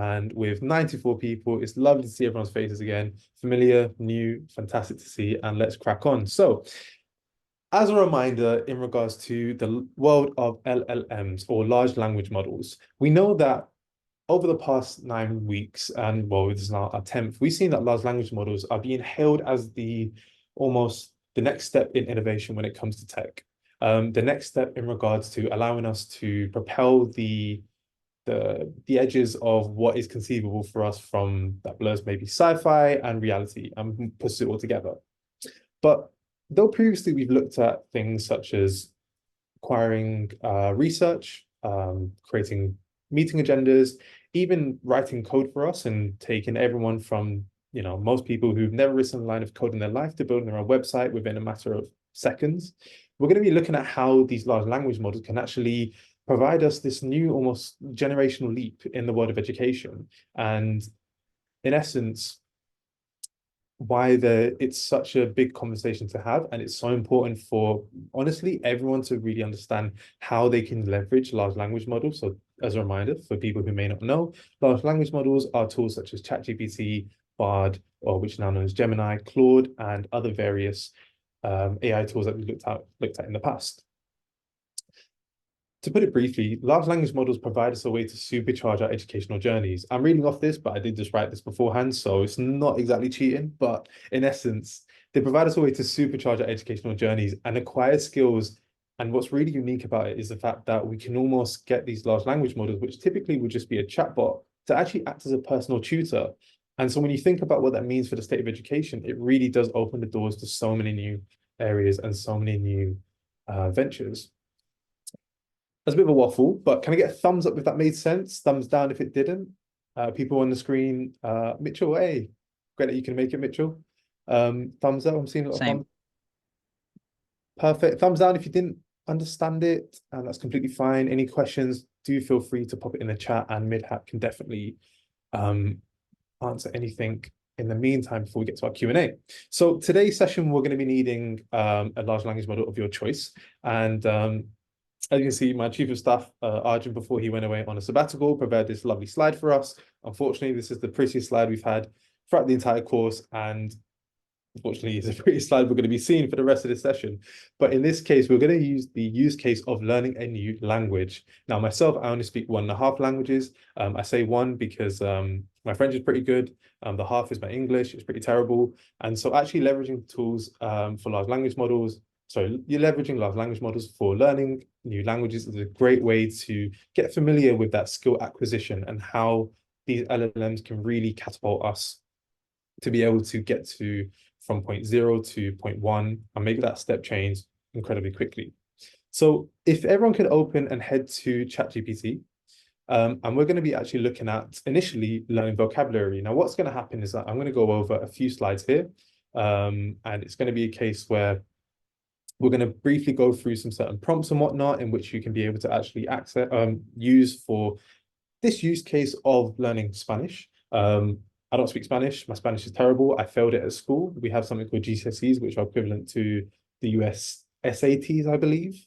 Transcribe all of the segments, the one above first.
and with 94 people. It's lovely to see everyone's faces again. Familiar, new, fantastic to see, and let's crack on. So, as a reminder, in regards to the world of LLMs or large language models, we know that over the past 9 weeks, and well, this is now our 10th, we've seen that large language models are being hailed as the almost the next step in innovation when it comes to tech. The next step in regards to allowing us to propel the edges of what is conceivable for us from that blurs maybe sci-fi and reality and puts it all together. But though previously we've looked at things such as acquiring research, creating meeting agendas, even writing code for us and taking everyone from, most people who've never written a line of code in their life to building their own website within a matter of seconds. We're going to be looking at how these large language models can actually provide us this new almost generational leap in the world of education. And in essence, why it's such a big conversation to have, and it's so important for honestly everyone to really understand how they can leverage large language models. So as a reminder for people who may not know, large language models are tools such as ChatGPT, Bard, or which is now known as Gemini, Claude, and other various AI tools that we looked at in the past. To put it briefly, large language models provide us a way to supercharge our educational journeys. I'm reading off this, but I did just write this beforehand, so it's not exactly cheating, but in essence, they provide us a way to supercharge our educational journeys and acquire skills. And what's really unique about it is the fact that we can almost get these large language models, which typically would just be a chatbot, to actually act as a personal tutor. And so when you think about what that means for the state of education, it really does open the doors to so many new areas and so many new ventures. That's a bit of a waffle, but can I get a thumbs up if that made sense? Thumbs down if it didn't. People on the screen, Mitchell, hey, great that you can make it, Mitchell. Thumbs up, I'm seeing a lot of thumbs. Perfect. Thumbs down if you didn't understand it, and that's completely fine. Any questions, do feel free to pop it in the chat, and Midhat can definitely answer anything in the meantime before we get to our Q&A. So today's session, we're going to be needing a large language model of your choice. And as you can see, my chief of staff, Arjun, before he went away on a sabbatical, prepared this lovely slide for us. Unfortunately, this is the prettiest slide we've had throughout the entire course, and unfortunately, it's a pretty slide we're going to be seeing for the rest of this session. But in this case, we're going to use the use case of learning a new language. Now, myself, I only speak 1.5 languages. I say one because my French is pretty good. The half is my English. It's pretty terrible. And so actually leveraging tools for large language models, you're leveraging large language models for learning new languages is a great way to get familiar with that skill acquisition and how these LLMs can really catapult us to be able to get to from point 0 to point 1 and make that step change incredibly quickly. So if everyone could open and head to ChatGPT, and we're going to be actually looking at initially learning vocabulary. Now, what's going to happen is that I'm going to go over a few slides here, and it's going to be a case where we're going to briefly go through some certain prompts and whatnot in which you can be able to actually access, use for this use case of learning Spanish. I don't speak Spanish. My Spanish is terrible. I failed it at school. We have something called GCSEs, which are equivalent to the US SATs, I believe.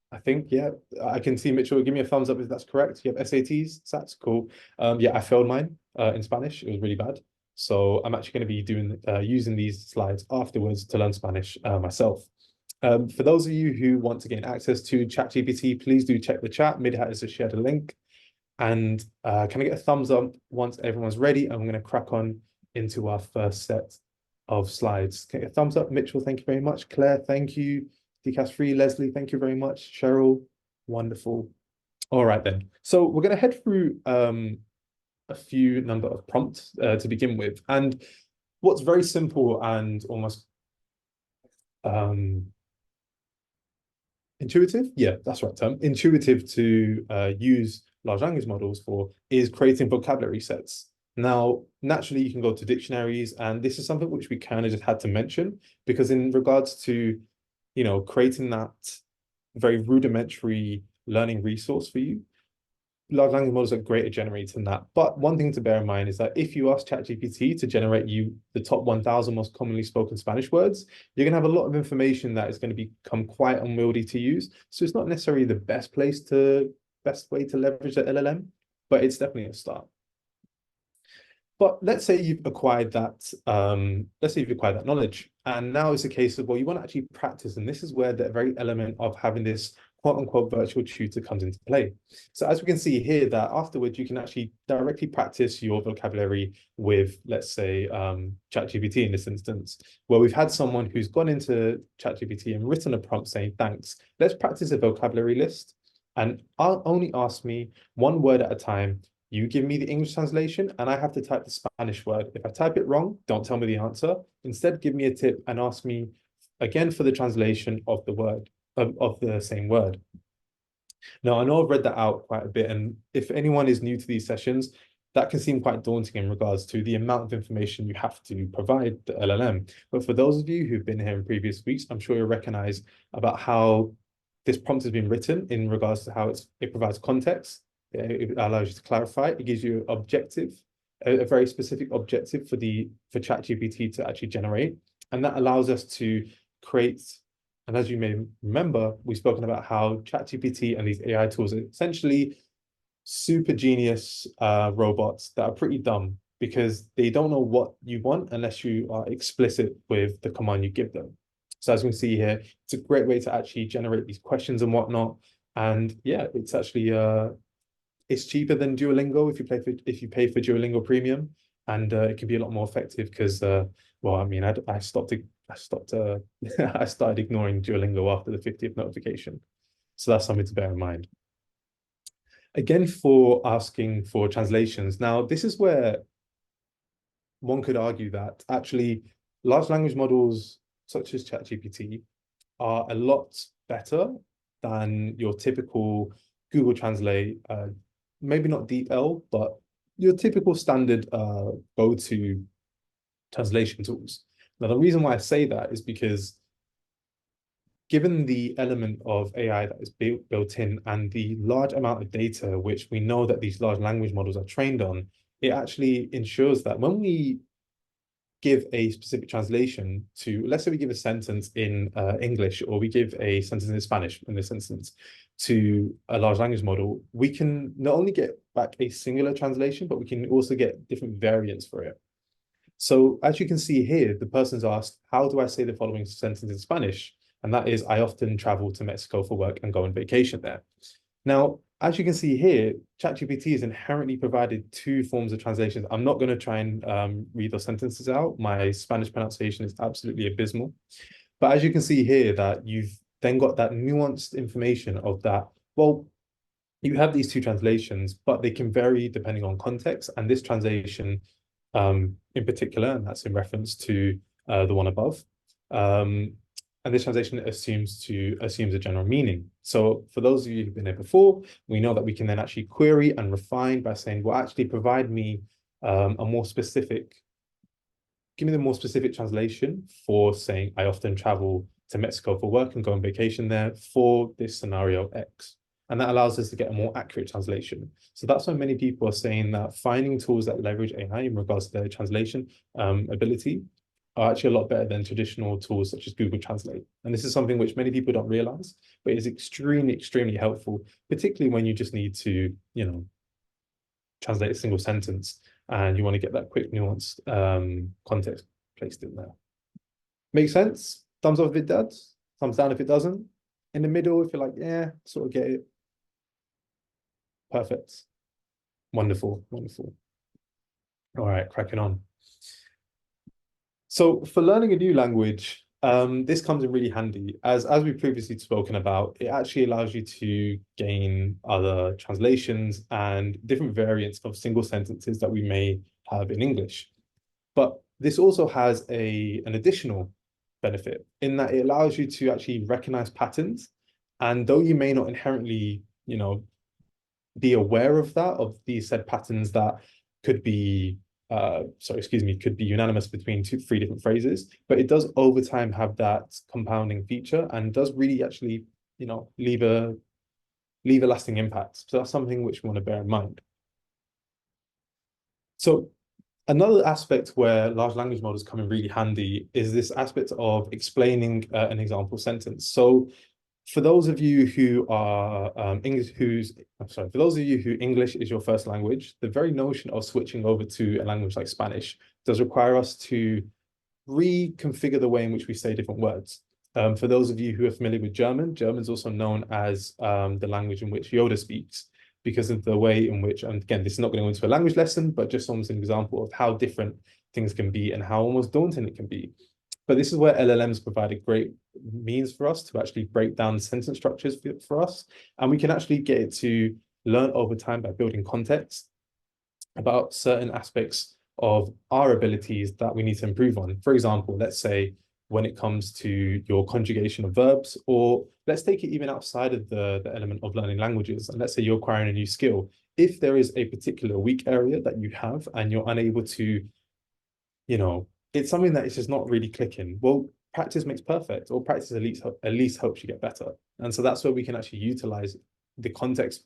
I think, yeah, I can see Mitchell. Give me a thumbs up if that's correct. You have SATs? That's cool. Yeah, I failed mine in Spanish. It was really bad. So I'm actually going to be doing using these slides afterwards to learn Spanish myself. For those of you who want to gain access to ChatGPT, please do check the chat. Midhat has just shared a link. And can I get a thumbs up once everyone's ready? I'm going to crack on into our first set of slides. Can I get a thumbs up? Mitchell, thank you very much. Claire, thank you. DCAS Free, Leslie, thank you very much. Cheryl, wonderful. All right then. So we're going to head through a few number of prompts to begin with. And what's very simple and almost intuitive, yeah, that's the right term, intuitive to use large language models for is creating vocabulary sets. Now, naturally, you can go to dictionaries, and this is something which we kind of just had to mention because in regards to, creating that very rudimentary learning resource for you, large language models are great at generating that. But one thing to bear in mind is that if you ask ChatGPT to generate you the top 1,000 most commonly spoken Spanish words, you're going to have a lot of information that is going to become quite unwieldy to use. So it's not necessarily the best way to leverage the LLM. but it's definitely a start. But let's say you've acquired that, knowledge, and now it's a case of, well, you want to actually practice, and this is where the very element of having this quote unquote virtual tutor comes into play. So as we can see here, that afterwards you can actually directly practice your vocabulary with, let's say, ChatGPT in this instance, where we've had someone who's gone into ChatGPT and written a prompt saying, thanks, let's practice a vocabulary list. And I'll only ask me one word at a time. You give me the English translation and I have to type the Spanish word. If I type it wrong, don't tell me the answer. Instead, give me a tip and ask me again for the translation of the word, of the same word. Now, I know I've read that out quite a bit, and if anyone is new to these sessions, that can seem quite daunting in regards to the amount of information you have to provide the LLM. But for those of you who've been here in previous weeks, I'm sure you'll recognize about how this prompt has been written in regards to how it provides context. It allows you to clarify. It gives you objective, a very specific objective for ChatGPT to actually generate, and that allows us to create. And as you may remember, we've spoken about how ChatGPT and these AI tools are essentially super genius robots that are pretty dumb because they don't know what you want unless you are explicit with the command you give them. So as you can see here, it's a great way to actually generate these questions and whatnot. And yeah, it's actually it's cheaper than Duolingo if you pay for Duolingo Premium, and it can be a lot more effective because well, I mean, I stopped I started ignoring Duolingo after the 50th notification, so that's something to bear in mind. Again, for asking for translations, now this is where one could argue that actually large language models such as ChatGPT are a lot better than your typical Google Translate, maybe not DeepL, but your typical standard go-to translation tools. Now, the reason why I say that is because given the element of AI that is built in and the large amount of data which we know that these large language models are trained on, it actually ensures that when we give a specific translation to, let's say we give a sentence in English, or we give a sentence in Spanish in this instance to a large language model, we can not only get back a singular translation, but we can also get different variants for it. So as you can see here, the person's asked, how do I say the following sentence in Spanish? And that is, I often travel to Mexico for work and go on vacation there. Now, as you can see here, ChatGPT has inherently provided two forms of translations. I'm not going to try and read those sentences out. My Spanish pronunciation is absolutely abysmal. But as you can see here, that you've then got that nuanced information of that, well, you have these two translations, but they can vary depending on context. And this translation in particular, and that's in reference to the one above, and this translation assumes a general meaning. So for those of you who've been here before, we know that we can then actually query and refine by saying, well, actually provide me give me the more specific translation for saying, I often travel to Mexico for work and go on vacation there for this scenario X. And that allows us to get a more accurate translation. So that's why many people are saying that finding tools that leverage AI in regards to their translation ability are actually a lot better than traditional tools such as Google Translate. And this is something which many people don't realize, but is extremely, extremely helpful, particularly when you just need to, translate a single sentence and you want to get that quick, nuanced context placed in there. Make sense? Thumbs up if it does, thumbs down if it doesn't. In the middle, if you're like, yeah, sort of get it. Perfect. Wonderful, wonderful. All right, cracking on. So for learning a new language, this comes in really handy. As we've previously spoken about, it actually allows you to gain other translations and different variants of single sentences that we may have in English. But this also has an additional benefit in that it allows you to actually recognize patterns. And though you may not inherently, be aware of these said patterns that could be could be unanimous between three different phrases, but it does over time have that compounding feature and does really actually, leave a lasting impact. So that's something which we want to bear in mind. So another aspect where large language models come in really handy is this aspect of explaining an example sentence. So For those of you who are English, I'm sorry, for those of you who English is your first language, the very notion of switching over to a language like Spanish does require us to reconfigure the way in which we say different words. For those of you who are familiar with German, German is also known as the language in which Yoda speaks because of the way in which, and again, this is not going to go into a language lesson, but just almost an example of how different things can be and how almost daunting it can be. But this is where LLMs provide a great means for us to actually break down sentence structures for us. And we can actually get it to learn over time by building context about certain aspects of our abilities that we need to improve on. For example, let's say when it comes to your conjugation of verbs, or let's take it even outside of the element of learning languages, and let's say you're acquiring a new skill. If there is a particular weak area that you have and you're unable to, it's something that is just not really clicking, well, practice makes perfect, or practice at least helps you get better. And so that's where we can actually utilize the context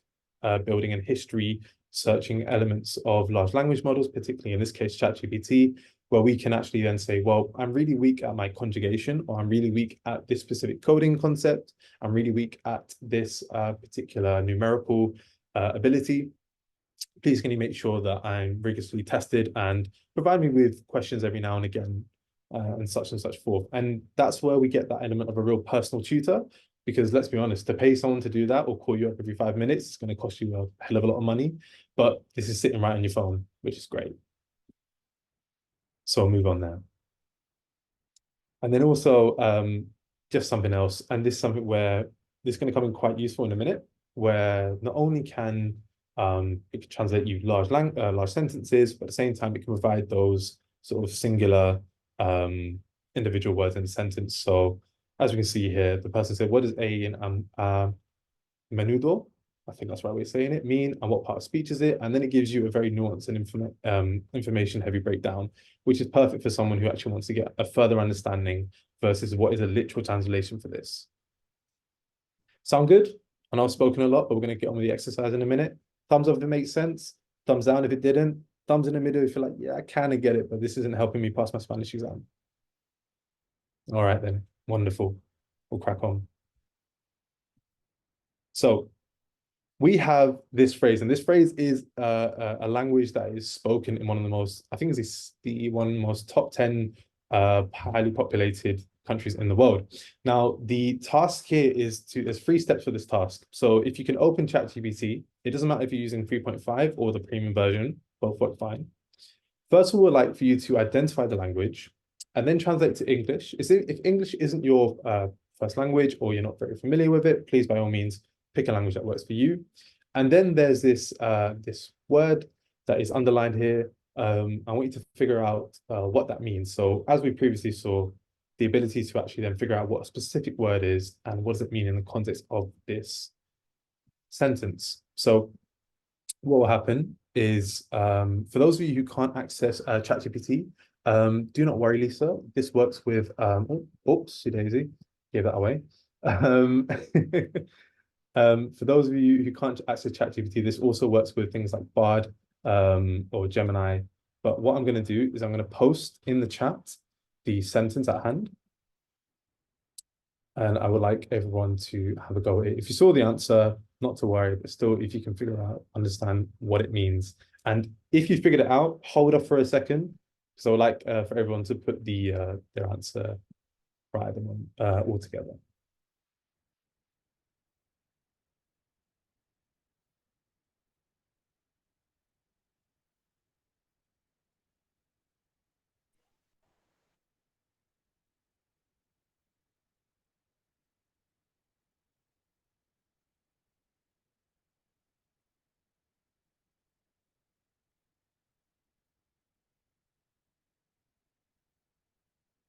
building and history searching elements of large language models, particularly in this case, ChatGPT, where we can actually then say, well, I'm really weak at my conjugation, or I'm really weak at this specific coding concept. I'm really weak at this particular numerical ability. Please can you make sure that I'm rigorously tested and provide me with questions every now and again and such forth. And that's where we get that element of a real personal tutor, because let's be honest, to pay someone to do that or call you up every 5 minutes, it's going to cost you a hell of a lot of money. But this is sitting right on your phone, which is great. So I'll move on now. And then also just something else, and this is something where this is going to come in quite useful in a minute, where not only can it can translate you large sentences, but at the same time it can provide those sort of singular individual words in a sentence. So as we can see here, the person said, "What is a in menudo?" I think that's the right way of saying it, mean, and what part of speech is it? And then it gives you a very nuanced and information-heavy breakdown, which is perfect for someone who actually wants to get a further understanding versus what is a literal translation for this. Sound good? I know I've spoken a lot, but we're going to get on with the exercise in a minute. Thumbs up if it makes sense. Thumbs down if it didn't. Thumbs in the middle if you're like, yeah, I kind of get it, but this isn't helping me pass my Spanish exam. All right, then. Wonderful. We'll crack on. So we have this phrase, and this phrase is a language that is spoken in one of the most, I think it's the one of the most top 10 highly populated countries in the world. Now, the task here is there's 3 steps for this task. So if you can open ChatGPT, it doesn't matter if you're using 3.5 or the premium version, both work fine. First of all, we'd like for you to identify the language and then translate to English. If English isn't your first language or you're not very familiar with it, please, by all means, pick a language that works for you. And then there's this word that is underlined here. I want you to figure out what that means. So as we previously saw, the ability to actually then figure out what a specific word is and what does it mean in the context of this sentence. So what will happen is for those of you who can't access ChatGPT, do not worry, Lisa. This works with oops, Daisy, gave that away. For those of you who can't access ChatGPT, this also works with things like Bard or Gemini. But what I'm going to do is I'm going to post in the chat the sentence at hand. And I would like everyone to have a go at it. If you saw the answer, not to worry, but still, if you can figure out, understand what it means. And if you figured it out, hold off for a second, because I would like for everyone to put their answer right them all together.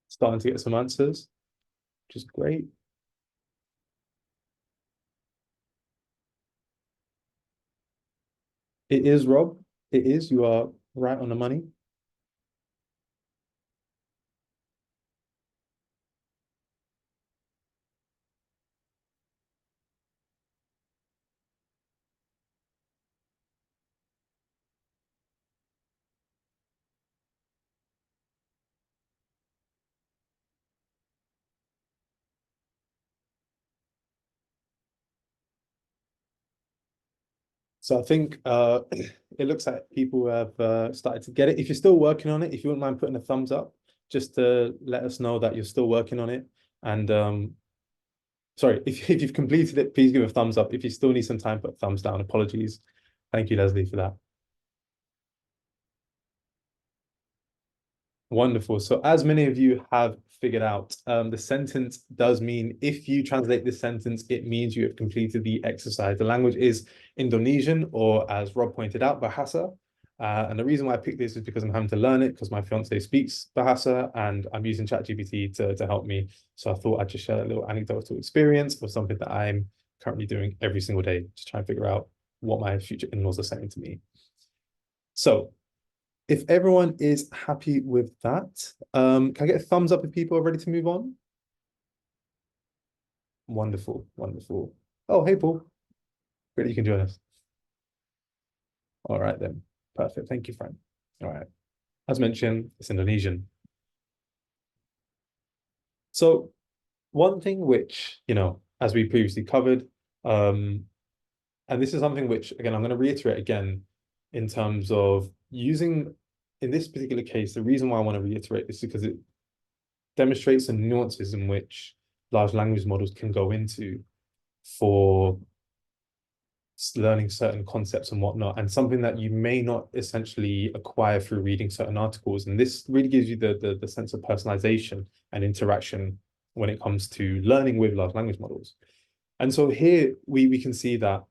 Starting to get some answers, which is great. It is, Rob. It is. You are right on the money. So I think it looks like people have started to get it. If you're still working on it, if you wouldn't mind putting a thumbs up, just to let us know that you're still working on it. And sorry, if you've completed it, please give a thumbs up. If you still need some time, put a thumbs down. Apologies. Thank you, Leslie, for that. Wonderful. So as many of you have figured out, the sentence does mean, if you translate this sentence, it means you have completed the exercise. The language is Indonesian, or as Rob pointed out, Bahasa. And the reason why I picked this is because I'm having to learn it because my fiance speaks Bahasa and I'm using ChatGPT to help me. So I thought I'd just share a little anecdotal experience of something that I'm currently doing every single day, just trying to figure out what my future in-laws are saying to me. So if everyone is happy with that, can I get a thumbs up if people are ready to move on? Wonderful, wonderful. Oh, hey, Paul. Great, you can join us. All right, then. Perfect. Thank you, Frank. All right. As mentioned, it's Indonesian. So one thing which, as we previously covered, and this is something which, again, I'm going to reiterate again in terms of using, in this particular case, the reason why I want to reiterate this is because it demonstrates the nuances in which large language models can go into for learning certain concepts and whatnot, and something that you may not essentially acquire through reading certain articles. And this really gives you the sense of personalization and interaction when it comes to learning with large language models. And so here we can see that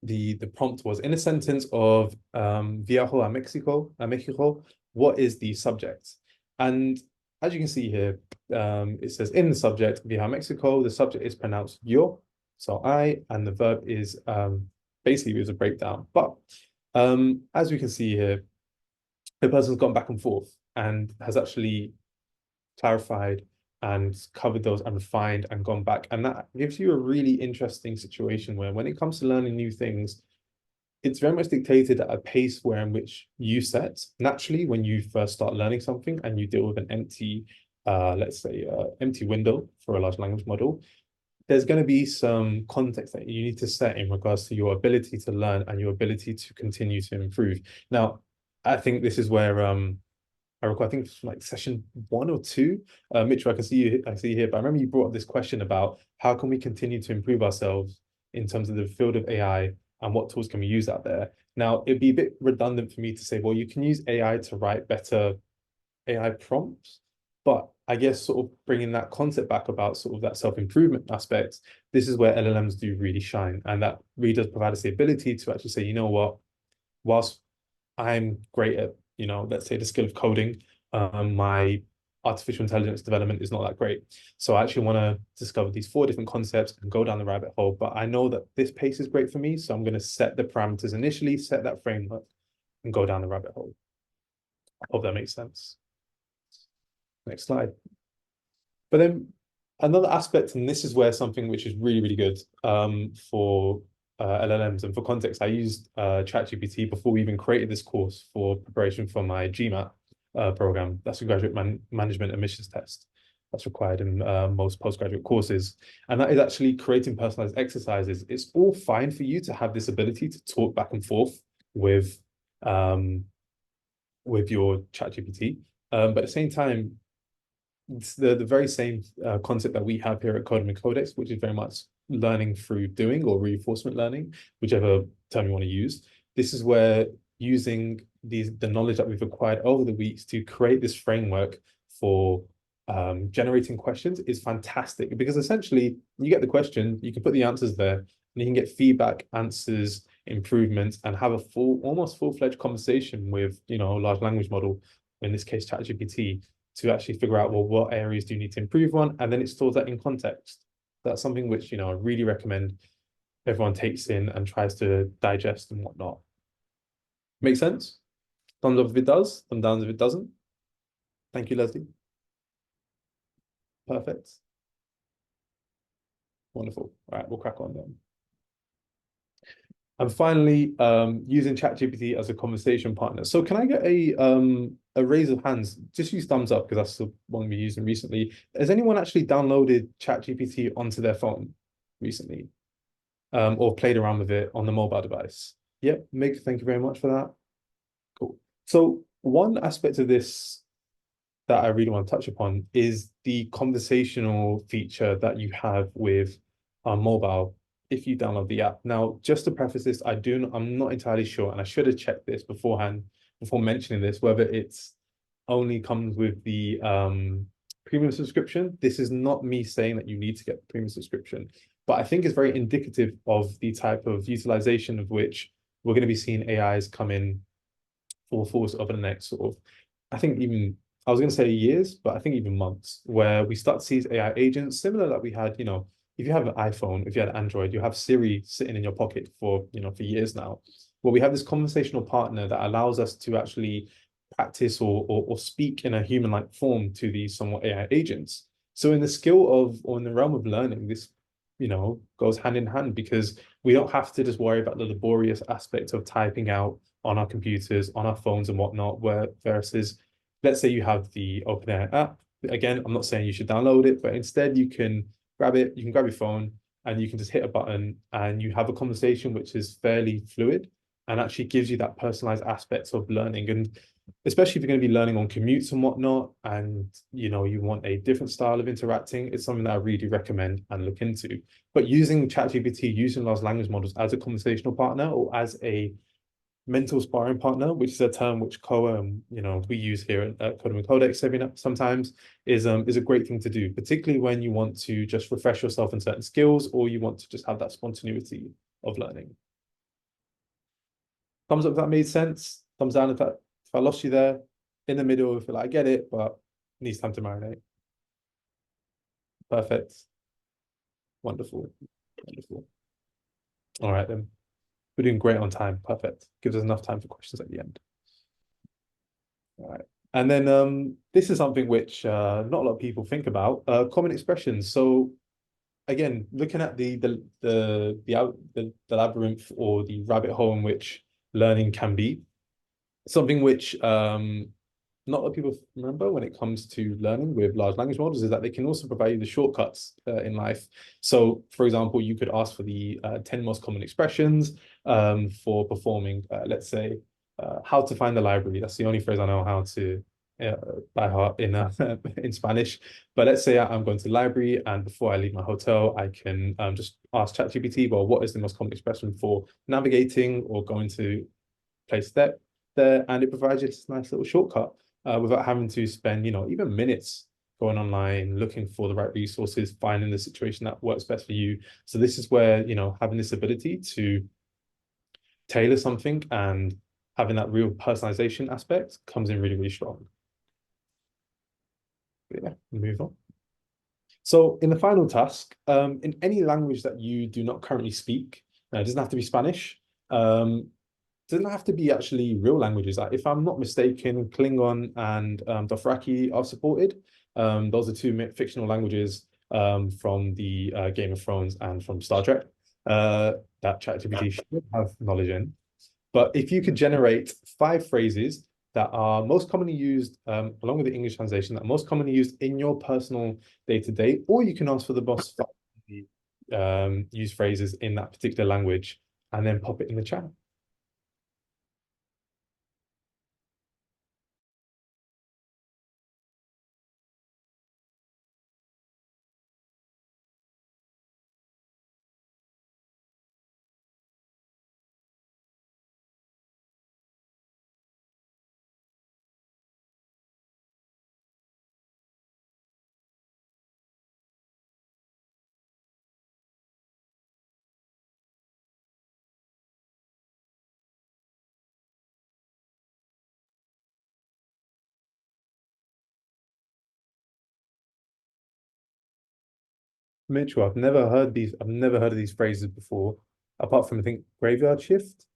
the prompt was, in a sentence of viajo a Mexico, what is the subject? And as you can see here, it says in the subject, viajo a Mexico, the subject is pronounced yo, so I, and the verb is basically it was a breakdown. But as we can see here, the person's gone back and forth and has actually clarified and covered those and refined and gone back. And that gives you a really interesting situation where when it comes to learning new things, it's very much dictated at a pace where in which you set. Naturally, when you first start learning something and you deal with an empty, let's say, empty window for a large language model, there's going to be some context that you need to set in regards to your ability to learn and your ability to continue to improve. Now, I think this is where I recall, I think it's like session 1 or 2. Mitchell, I see here, but I remember you brought up this question about how can we continue to improve ourselves in terms of the field of AI and what tools can we use out there. Now, it'd be a bit redundant for me to say, well, you can use AI to write better AI prompts, but I guess sort of bringing that concept back about sort of that self-improvement aspect, this is where LLMs do really shine. And that really does provide us the ability to actually say, you know what, whilst I'm great at, let's say the skill of coding, my artificial intelligence development is not that great. So I actually want to discover these 4 different concepts and go down the rabbit hole. But I know that this pace is great for me. So I'm going to set the parameters initially, set that framework, and go down the rabbit hole. I hope that makes sense. Next slide. But then another aspect, and this is where something which is really, really good for LLMs, and for context, I used ChatGPT before we even created this course for preparation for my GMAT program. That's a graduate management admissions test that's required in most postgraduate courses. And that is actually creating personalized exercises. It's all fine for you to have this ability to talk back and forth with your ChatGPT. But at the same time, it's the very same concept that we have here at Coding and Codex, which is very much learning through doing, or reinforcement learning, whichever term you want to use. This is where using the knowledge that we've acquired over the weeks to create this framework for generating questions is fantastic, because essentially you get the question, you can put the answers there, and you can get feedback, answers, improvements, and have a almost full-fledged conversation with, a large language model, in this case, ChatGPT, to actually figure out, well, what areas do you need to improve on? And then it stores that in context. That's something which, I really recommend everyone takes in and tries to digest and whatnot. Make sense? Thumbs up if it does, thumbs down if it doesn't. Thank you, Leslie. Perfect. Wonderful. All right, we'll crack on then. And finally, using ChatGPT as a conversation partner. So can I get a raise of hands? Just use thumbs up, because that's the one we're using recently. Has anyone actually downloaded ChatGPT onto their phone recently? or played around with it on the mobile device. Yep, Mig, thank you very much for that. Cool. So one aspect of this that I really want to touch upon is the conversational feature that you have with mobile if you download the app. Now, just to preface this, I'm not entirely sure, and I should have checked this beforehand before mentioning this, whether it's only comes with the premium subscription. This is not me saying that you need to get the premium subscription, but I think it's very indicative of the type of utilization of which we're going to be seeing AIs come in full force over the next sort of, I think even I was going to say years, but I think even months, where we start to see AI agents similar that we had, if you have an iPhone, if you had Android, you have Siri sitting in your pocket for, for years now. Well, we have this conversational partner that allows us to actually practice or speak in a human-like form to these somewhat AI agents. So in the skill of, or in the realm of learning, this, goes hand in hand because we don't have to just worry about the laborious aspect of typing out on our computers, on our phones and whatnot, where versus, let's say you have the OpenAI app. Again, I'm not saying you should download it, but instead you can grab it, you can grab your phone and you can just hit a button and you have a conversation which is fairly fluid and actually gives you that personalized aspects of learning. And especially if you're going to be learning on commutes and whatnot, and you want a different style of interacting, it's something that I really recommend and look into. But using ChatGPT, using large language models as a conversational partner or as a mental sparring partner, which is a term which we use here at Coding and Codex sometimes, is a great thing to do, particularly when you want to just refresh yourself in certain skills or you want to just have that spontaneity of learning. Thumbs up if that made sense. Thumbs down if I lost you there. In the middle, if you're like, I get it, but needs time to marinate. Perfect. Wonderful. Wonderful. All right, then. We're doing great on time. Perfect. Gives us enough time for questions at the end. All right. And then this is something which not a lot of people think about. Common expressions. So again, looking at the labyrinth or the rabbit hole in which learning can be, something which not a lot of people remember when it comes to learning with large language models is that they can also provide you the shortcuts in life. So, for example, you could ask for the 10 most common expressions for performing, let's say, how to find the library. That's the only phrase I know how to by heart in in Spanish. But let's say I'm going to the library and before I leave my hotel, I can just ask ChatGPT, well, what is the most common expression for navigating or going to place there? And it provides you this nice little shortcut without having to spend, even minutes going online, looking for the right resources, finding the situation that works best for you. So this is where, having this ability to tailor something and having that real personalization aspect comes in really, really strong. But yeah, move on. So in the final task, in any language that you do not currently speak, it doesn't have to be Spanish, doesn't have to be actually real languages. Like if I'm not mistaken, Klingon and Dothraki are supported. Those are two fictional languages from the Game of Thrones and from Star Trek that ChatGPT should have knowledge in. But if you could generate 5 phrases that are most commonly used, along with the English translation, that are most commonly used in your personal day-to-day, or you can ask for the most used phrases in that particular language and then pop it in the chat. Mitchell, I've never heard of these phrases before, apart from I think graveyard shift.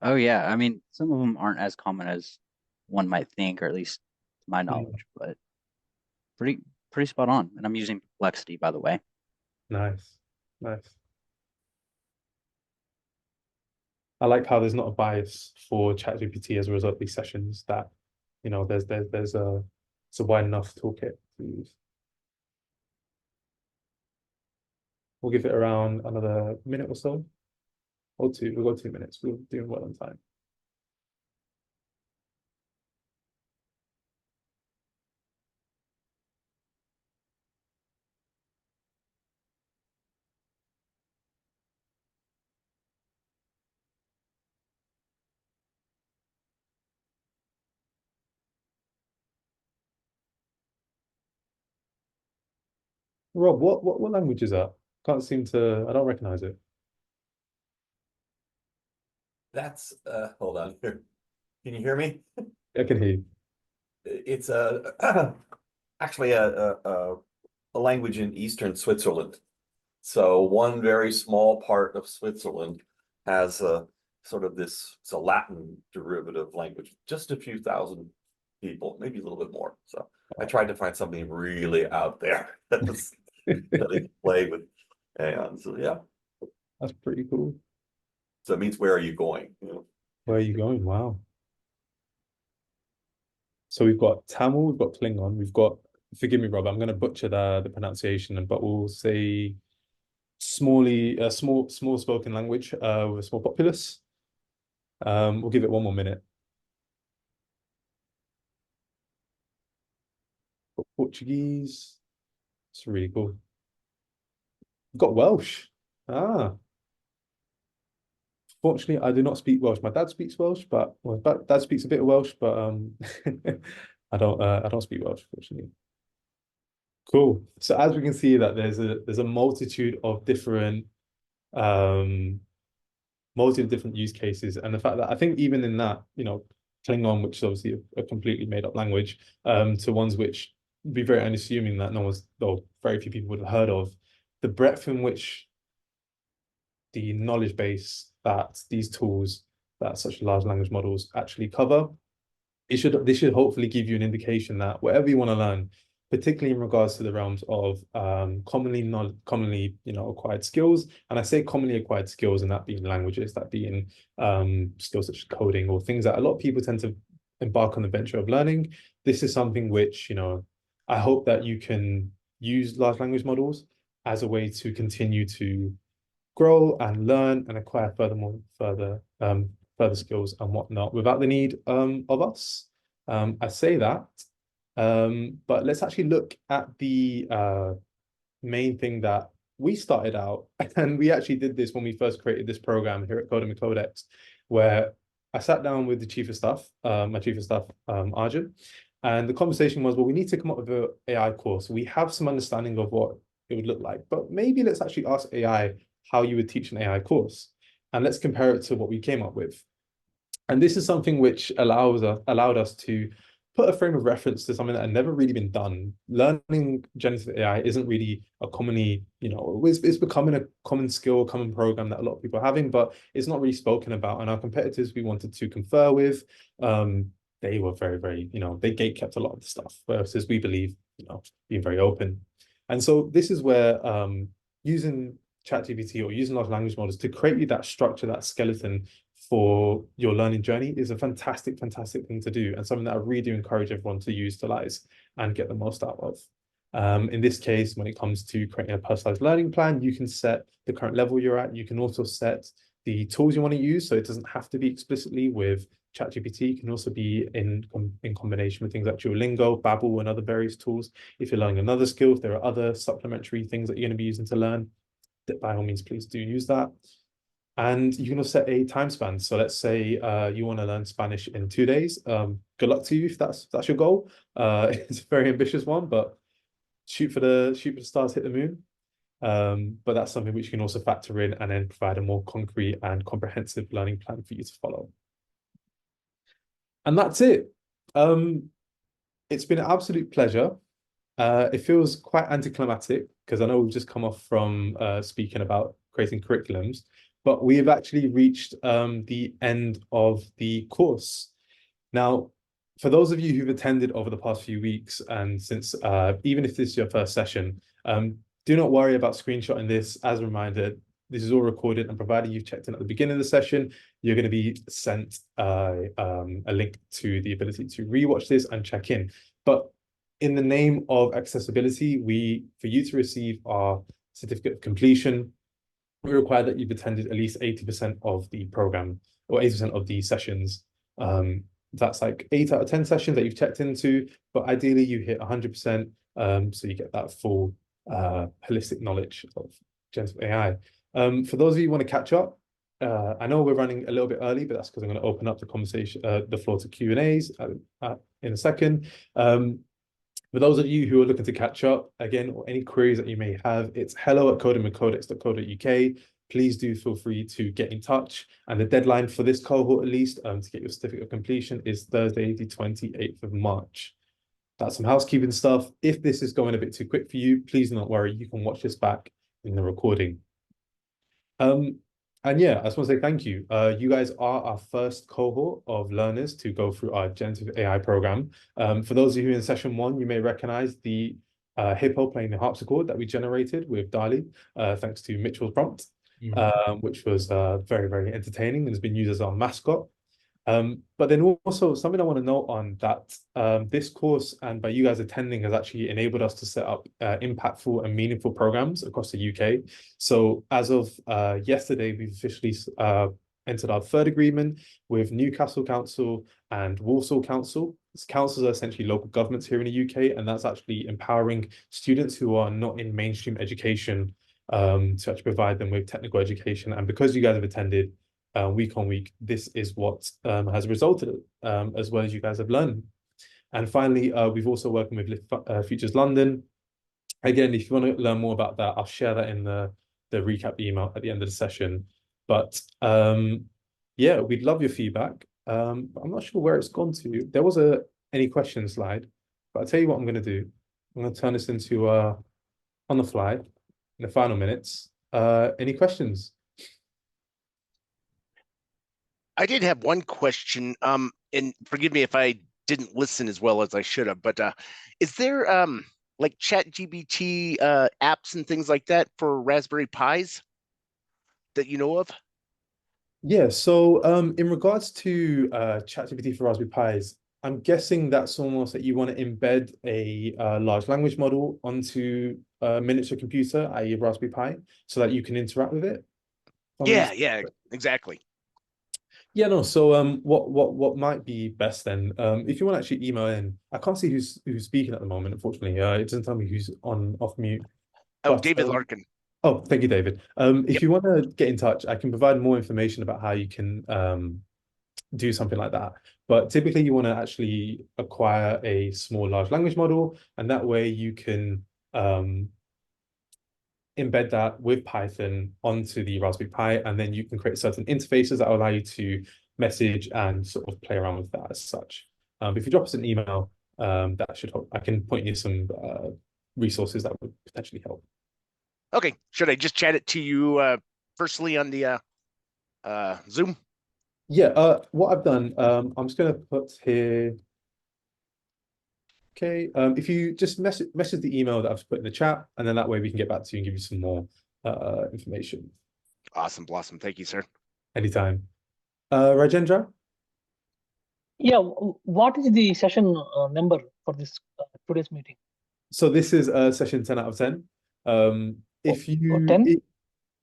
Oh yeah, I mean, some of them aren't as common as one might think, or at least to my Mm, knowledge, but pretty pretty spot on. And I'm using Perplexity, by the way. nice, nice. I like how there's not a bias for ChatGPT as a result of these sessions. That there's a it's a wide enough toolkit to use. We'll give it around another minute or so, or two. We've got 2 minutes. We're doing well on time. Rob, what language is that? Can't seem to. I don't recognize it. That's hold on here. Can you hear me? I can hear you. It's actually a language in Eastern Switzerland. So one very small part of Switzerland has a sort of this, it's a Latin derivative language, just a few thousand people, maybe a little bit more. So I tried to find something really out there that I could play with. And so yeah, That's pretty cool. so it means where are you going? Where are you going? Wow. So we've got Tamil, we've got Klingon, we've got, forgive me, Rob, I'm going to butcher the pronunciation, but we'll say small spoken language with a small populace. We'll give it 1 more minute. Portuguese. It's really cool. We've got Welsh. Ah, fortunately, I do not speak Welsh. My dad speaks Welsh, but well, dad speaks a bit of Welsh, but I don't speak Welsh, fortunately. Cool. So as we can see that there's a multitude of different um use cases, and the fact that I think even in that, Klingon, which is obviously a completely made up language, to ones which be very unassuming that no one's or very few people would have heard of, the breadth in which the knowledge base that these tools that such large language models actually cover, this should hopefully give you an indication that whatever you want to learn, particularly in regards to the realms of commonly acquired skills, and I say commonly acquired skills, and that being languages, that being skills such as coding or things that a lot of people tend to embark on the venture of learning. This is something which I hope that you can use large language models as a way to continue to grow and learn and acquire further skills and whatnot without the need of us. I say that, but let's actually look at the main thing that we started out, and we actually did this when we first created this program here at Coding Codex, where I sat down with the chief of staff, my chief of staff, Arjun, and the conversation was, well, we need to come up with an AI course. We have some understanding of what it would look like, but maybe let's actually ask AI how you would teach an AI course, and let's compare it to what we came up with. And this is something which allowed us to put a frame of reference to something that had never really been done. Learning generative AI isn't really a commonly, it's becoming a common skill, common program that a lot of people are having, but it's not really spoken about. And our competitors we wanted to confer with, they were very, very, they gate kept a lot of the stuff, versus we believe, being very open. And so this is where using ChatGPT or using large language models to create you that structure, that skeleton for your learning journey is a fantastic, fantastic thing to do, and something that I really do encourage everyone to utilize and get the most out of. In this case, when it comes to creating a personalized learning plan, you can set the current level you're at. You can also set the tools you want to use, so it doesn't have to be explicitly with ChatGPT. It can also be in combination with things like Duolingo, Babbel, and other various tools. If you're learning another skill, if there are other supplementary things that you're going to be using to learn, by all means, please do use that. And you can also set a time span. So let's say you want to learn Spanish in 2 days. Good luck to you if that's your goal. It's a very ambitious one, but shoot for the stars, hit the moon. But that's something which you can also factor in and then provide a more concrete and comprehensive learning plan for you to follow. And that's it. It's been an absolute pleasure. It feels quite anticlimactic because I know we've just come off from speaking about creating curriculums, but we have actually reached the end of the course. Now, for those of you who've attended over the past few weeks, and since even if this is your first session, do not worry about screenshotting this. As a reminder, this is all recorded, and provided you've checked in at the beginning of the session, you're going to be sent a link to the ability to rewatch this and check in. But in the name of accessibility, for you to receive our certificate of completion, we require that you've attended at least 80% of the program or 80% of the sessions. That's like 8 out of 10 sessions that you've checked into, but ideally you hit 100%, so you get that full holistic knowledge of generative AI. For those of you who want to catch up, I know we're running a little bit early, but that's because I'm going to open up the conversation, the floor to Q&As in a second. For those of you who are looking to catch up, again, or any queries that you may have, it's hello@codingwithcodex.co.uk. Please do feel free to get in touch. And the deadline for this cohort, at least, to get your certificate of completion is Thursday, the 28th of March. That's some housekeeping stuff. If this is going a bit too quick for you, please do not worry. You can watch this back in the recording. And yeah, I just want to say thank you. You guys are our first cohort of learners to go through our generative AI program. For those of you in session 1, you may recognize the hippo playing the harpsichord that we generated with DALL-E, thanks to Mitchell's prompt, which was very, very entertaining and has been used as our mascot. But then also something I want to note on that this course and by you guys attending has actually enabled us to set up impactful and meaningful programs across the UK. So as of yesterday, we've officially entered our 3rd agreement with Newcastle Council and Walsall Council. Councils are essentially local governments here in the UK, and that's actually empowering students who are not in mainstream education to actually provide them with technical education. And because you guys have attended week on week, this is what has resulted, as well as you guys have learned. And finally, we've also working with Futures London. Again, if you want to learn more about that, I'll share that in the recap email at the end of the session. But yeah, we'd love your feedback. I'm not sure where it's gone to. There was any questions slide, but I'll tell you what I'm going to do. I'm going to turn this into on the fly in the final minutes. Any questions? I did have one question, and forgive me if I didn't listen as well as I should have, but is there like ChatGPT apps and things like that for Raspberry Pis that you know of? Yeah, so in regards to ChatGPT for Raspberry Pis, I'm guessing that's almost that you want to embed a large language model onto a miniature computer, i.e. Raspberry Pi, so that you can interact with it. Yeah, exactly. Yeah, no. So what might be best then? If you want to actually email in, I can't see who's speaking at the moment, unfortunately. It doesn't tell me who's off mute. Oh, But David Larkin. oh, thank you, David. If Yep. you want to get in touch, I can provide more information about how you can do something like that. But typically you want to actually acquire a small large language model, and that way you can embed that with Python onto the Raspberry Pi, and then you can create certain interfaces that will allow you to message and sort of play around with that as such. If you drop us an email, that should help. I can point you some resources that would potentially help. Okay, should I just chat it to you personally on the Zoom? Yeah, what I've done, I'm just going to put here. Okay, if you just message the email that I've put in the chat, and then that way we can get back to you and give you some more information. Awesome, Blossom. Thank you, sir. Anytime. Rajendra? Yeah, what is the session number for this today's meeting? So this is session 10 out of 10. If you 10?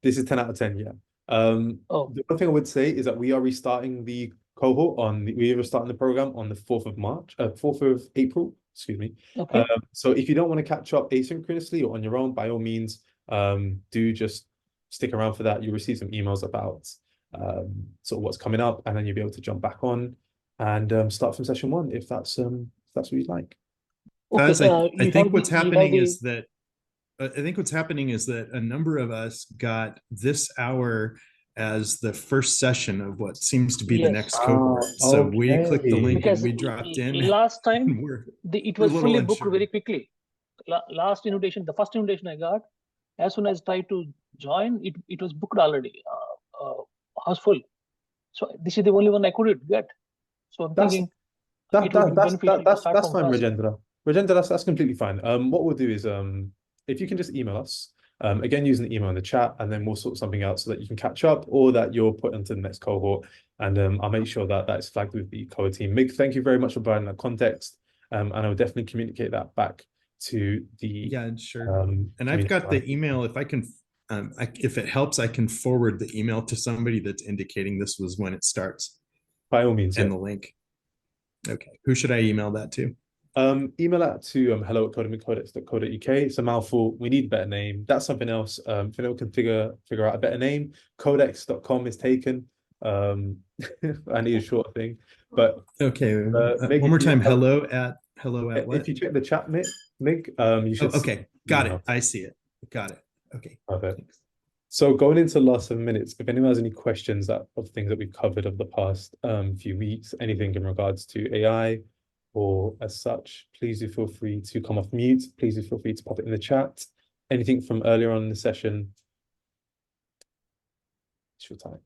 This is 10 out of 10, yeah. Oh, The one thing I would say is that we are restarting the cohort we are restarting the program on the 4th of March, 4th of April, excuse me. okay. So if you don't want to catch up asynchronously or on your own, by all means, do just stick around for that. You'll receive some emails about sort of what's coming up, and then you'll be able to jump back on and start from session 1 if that's what you'd like. Okay, Guys, I think what's you have happening the- is that a number of us got this hour as the first session of what seems to be the Yes. next cohort. So we clicked the Okay. link because and we dropped in. last time and we're it we're a was little fully booked unsure. very quickly. Last invitation, the first invitation I got, as soon as I tried to join, it was booked already, house full. So this is the only one I couldn't get. So I'm thinking it would be beneficial to start That's from fine, first. Rajendra. Rajendra, that's completely fine. What we'll do is if you can just email us, again using the email in the chat, and then we'll sort something out so that you can catch up or that you're put into the next cohort, and I'll make sure that that is flagged with the cohort team. Mig, thank you very much for providing that context, and I will definitely communicate that back to the Yeah, sure. And I've got the email. If I can, if it helps, I can forward the email to somebody that's indicating this was when it starts. By all means, and the link. Okay, who should I email that to? Email that to hello@codingwithcodex.co.uk. It's a mouthful. We need a better name. That's something else. If anyone can figure out a better name, codex.com is taken. I need a short thing. But okay, Meg, one more time. Hello at what? If you check the chat, Meg, you should. Okay, got it. I see it. Got it. Okay. Perfect. So going into the last 7 minutes, if anyone has any questions of things that we've covered over the past few weeks, anything in regards to AI or as such, please do feel free to come off mute. Please do feel free to pop it in the chat. Anything from earlier on in the session, it's your time.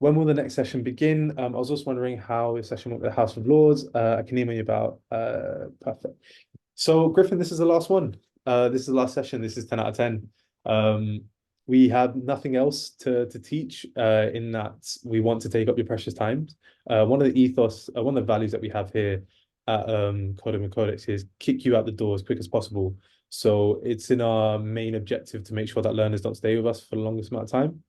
When will the next session begin? I was just wondering how the session went with the House of Lords. I can email you about. Perfect. So Griffin, this is the last one. This is the last session. This is 10 out of 10. We have nothing else to teach in that we want to take up your precious time. One of the ethos, one of the values that we have here at Coding with Codex is kick you out the door as quick as possible. So it's in our main objective to make sure that learners don't stay with us for the longest amount of time.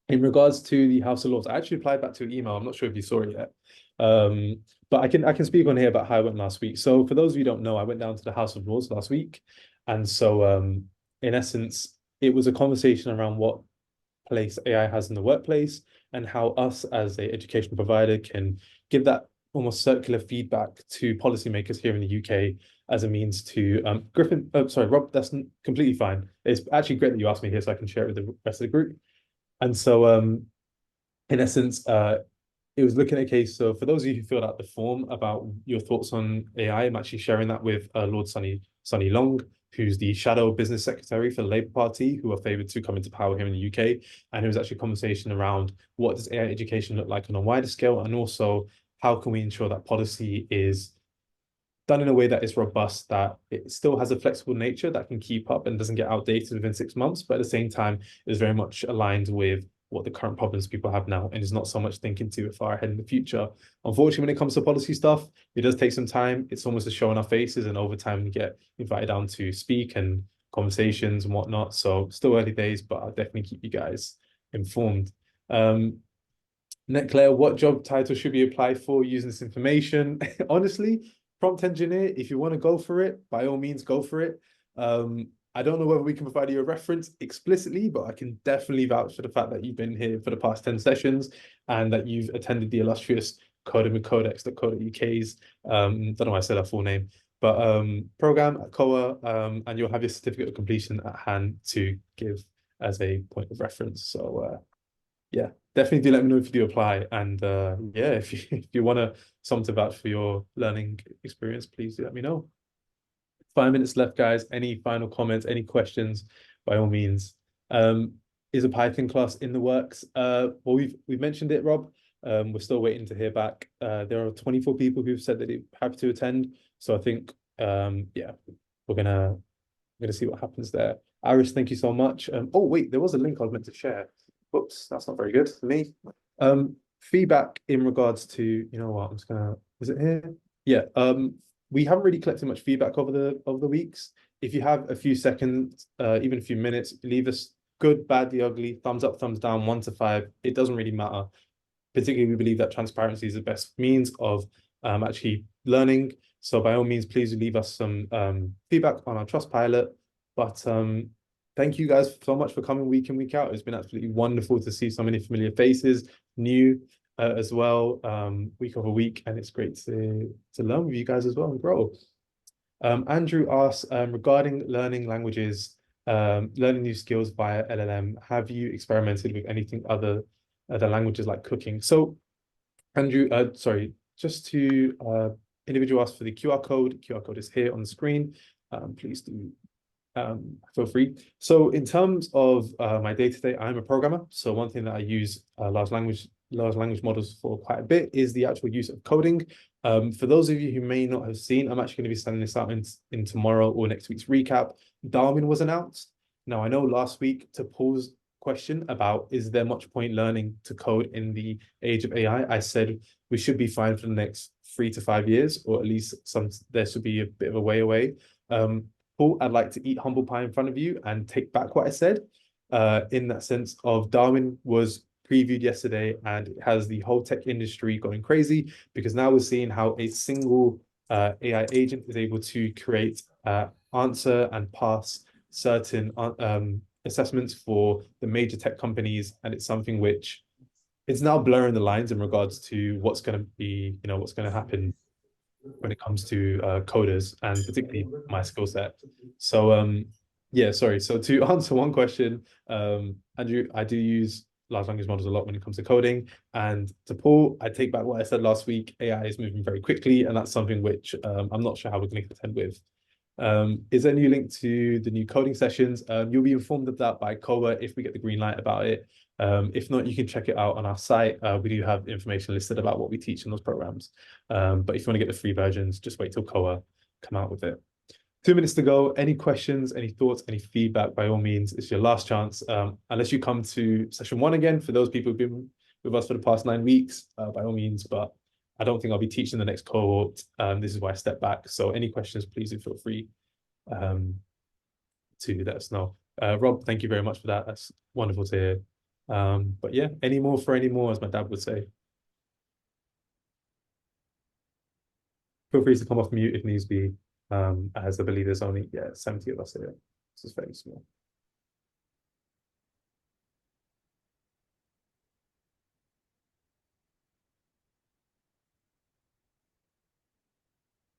In regards to the House of Lords, I actually replied back to an email. I'm not sure if you saw it yet. But I can speak on here about how I went last week. So for those of you who don't know, I went down to the House of Lords last week. And so in essence, it was a conversation around what place AI has in the workplace and how us as an education provider can give that almost circular feedback to policymakers here in the UK as a means to Griffin, sorry, Rob, that's completely fine. It's actually great that you asked me here so I can share it with the rest of the group. And so in essence, it was looking at a case. So for those of you who filled out the form about your thoughts on AI, I'm actually sharing that with Lord Sunny Long, who's the shadow business secretary for the Labour Party, who are favoured to come into power here in the UK. And it was actually a conversation around what does AI education look like on a wider scale, and also how can we ensure that policy is done in a way that is robust, that it still has a flexible nature that can keep up and doesn't get outdated within 6 months, but at the same time is very much aligned with what the current problems people have now and is not so much thinking too far ahead in the future. Unfortunately, when it comes to policy stuff, it does take some time. It's almost a show on our faces, and over time we get invited down to speak and conversations and whatnot. So still early days, but I'll definitely keep you guys informed. Claire, what job title should we apply for using this information? Honestly, prompt engineer, if you want to go for it, by all means, go for it. I don't know whether we can provide you a reference explicitly, but I can definitely vouch for the fact that you've been here for the past 10 sessions and that you've attended the illustrious Coding with Codex.co.uk's, don't know why I said that full name, but program at COA, and you'll have your certificate of completion at hand to give as a point of reference. So yeah, definitely do let me know if you do apply. And yeah, if you want someone to vouch for your learning experience, please do let me know. 5 minutes left, guys. Any final comments, any questions, by all means. Is a Python class in the works? Well, we've mentioned it, Rob. We're still waiting to hear back. There are 24 people who've said that they're happy to attend. So I think yeah, we're gonna see what happens there. Iris, thank you so much. Oh wait, there was a link I was meant to share. Whoops, that's not very good for me. Feedback in regards to, you know what, I'm just gonna, is it here? Yeah, we haven't really collected much feedback over the weeks. If you have a few seconds, even a few minutes, leave us good, bad, the ugly, thumbs up, thumbs down, 1 to 5. It doesn't really matter. Particularly, we believe that transparency is the best means of actually learning. So by all means, please leave us some feedback on our Trustpilot. But thank you guys so much for coming week in, week out. It's been absolutely wonderful to see so many familiar faces, new as well, week over week. And it's great to learn with you guys as well and grow. Andrew asks, regarding learning languages, learning new skills via LLM, have you experimented with anything other than languages like cooking? So Andrew, sorry, just to individual ask for the QR code. QR code is here on the screen. Please do feel free. So in terms of my day-to-day, I'm a programmer. So one thing that I use large language models for quite a bit is the actual use of coding. For those of you who may not have seen, I'm actually going to be sending this out in tomorrow or next week's recap. Darwin was announced. Now, I know last week to pause question about, is there much point learning to code in the age of AI? I said we should be fine for the next 3 to 5 years, or at least there should be a bit of a way away. Paul, I'd like to eat humble pie in front of you and take back what I said, in that sense of Darwin was previewed yesterday, and it has the whole tech industry going crazy, because now we're seeing how a single AI agent is able to create answer and pass certain assessments for the major tech companies, and it's something which it's now blurring the lines in regards to what's going to be, what's going to happen when it comes to coders, and particularly my skill set. So yeah, sorry. So to answer one question, Andrew, I do use large language models a lot when it comes to coding. And to Paul, I take back what I said last week. AI is moving very quickly, and that's something which I'm not sure how we're going to contend with. Is there a new link to the new coding sessions? You'll be informed of that by Koa if we get the green light about it. If not, you can check it out on our site. We do have information listed about what we teach in those programs. But if you want to get the free versions, just wait till Koa come out with it. 2 minutes to go. Any questions, any thoughts, any feedback, by all means, it's your last chance. Unless you come to session 1 again, for those people who've been with us for the past 9 weeks, by all means, but I don't think I'll be teaching the next cohort. This is why I step back. So any questions, please do feel free to let us know. Rob, thank you very much for that. That's wonderful to hear. But yeah, any more for any more, as my dad would say. Feel free to come off mute if needs be, as I believe there's only 70 of us here. This is very small.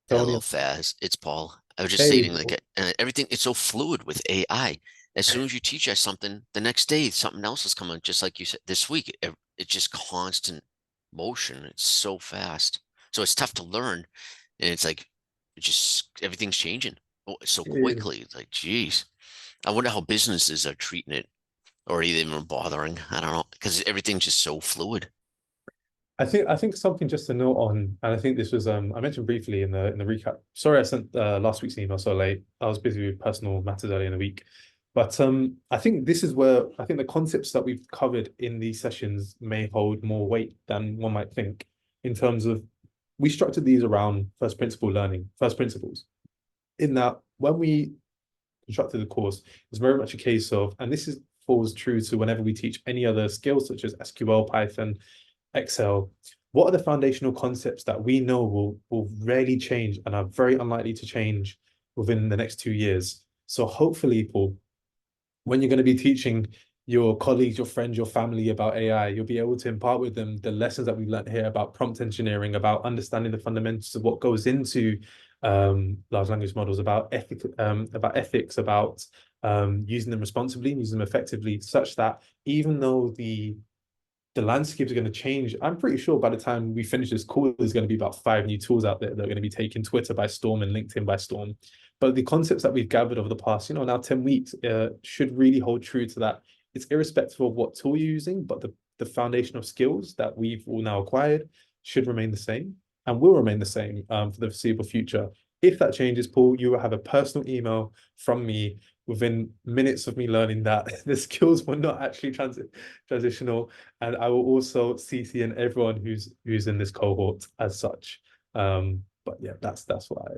Hello, Faz. It's Paul. I was just Hey, stating, like, everything is so fluid with AI. As soon as you teach us something, the next day something else is coming. Just like you said, this week, it's just constant motion. It's so fast, so it's tough to learn, and it's like everything's changing so quickly. It's like, geez, I wonder how businesses are treating it, or even bothering. I don't know, because everything's just so fluid. I think something just to note on, and I think this was I mentioned briefly in the recap. Sorry, I sent last week's email so late. I was busy with personal matters earlier in the week. But I think this is where I think the concepts that we've covered in these sessions may hold more weight than one might think, in terms of we structured these around first principles. In that, when we constructed the course, it's very much a case of, and this falls true to whenever we teach any other skills such as SQL, Python, Excel. What are the foundational concepts that we know will rarely change and are very unlikely to change within the next 2 years? So hopefully, Paul, when you're going to be teaching your colleagues, your friends, your family about AI, you'll be able to impart with them the lessons that we've learned here about prompt engineering, about understanding the fundamentals of what goes into large language models, about ethics, about using them responsibly, using them effectively, such that even though the landscape is going to change. I'm pretty sure by the time we finish this call, there's going to be about 5 new tools out there that are going to be taking Twitter by storm and LinkedIn by storm. But the concepts that we've gathered over the past, now 10 weeks, should really hold true to that. It's irrespective of what tool you're using, but the foundational skills that we've all now acquired should remain the same and will remain the same for the foreseeable future. If that changes, Paul, you will have a personal email from me within minutes of me learning that the skills were not actually transitional, and I will also CC in everyone who's in this cohort as such. But yeah, that's what